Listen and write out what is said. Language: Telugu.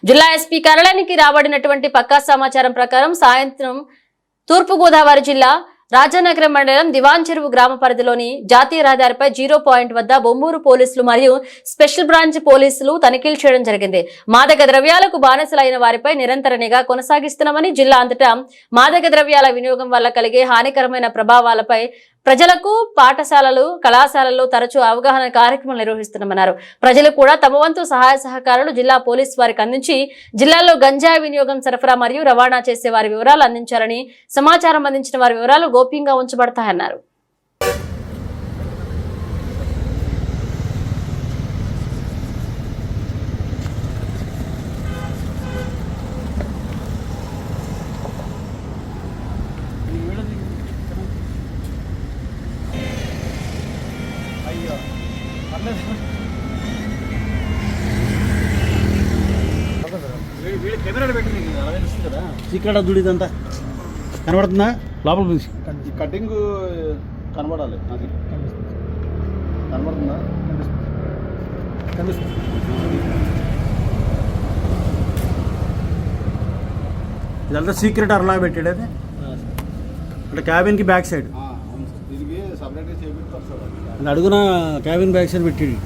జిల్లా ఎస్పీ కార్యాలయానికి రాబడినటువంటి పక్కా సమాచారం ప్రకారం సాయంత్రం తూర్పుగోదావరి జిల్లా రాజానగరం మండలం దివాన్ చెరువు గ్రామ పరిధిలోని జాతీయ రహదారిపై 0 పాయింట్ వద్ద బొమ్మూరు పోలీసులు మరియు స్పెషల్ బ్రాంచ్ పోలీసులు తనిఖీలు చేయడం జరిగింది. మాదక ద్రవ్యాలకు బానిసలైన వారిపై నిరంతర నిఘా కొనసాగిస్తున్నామని, జిల్లా అంతటా మాదక ద్రవ్యాల వినియోగం వల్ల కలిగే హానికరమైన ప్రభావాలపై ప్రజలకు పాఠశాలలు కళాశాలల్లో తరచూ అవగాహన కార్యక్రమాలు నిర్వహిస్తున్నామన్నారు. ప్రజలు కూడా తమ వంతు సహాయ సహకారాలు జిల్లా పోలీసు వారికి అందించి జిల్లాలో గంజాయి వినియోగం, సరఫరా మరియు రవాణా చేసే వారి వివరాలు అందించాలని, సమాచారం అందించిన వారి వివరాలు గోప్యంగా ఉంచబడతాయన్నారు. ఇక్కడ దుడిదంతా కనబడుతుందా? లోపల చూసి కటింగ్ కనబడాలి. అది కనబడుతుందా? ఇదంతా సీక్రెట్ అరలా పెట్టాడు. అది అంటే క్యాబిన్కి బ్యాక్ సైడ్ దీనికి సపరేట్గా చేపిస్తారు సార్. అది అడుగున క్యాబిన్ బ్యాక్ సైడ్ పెట్టాడు.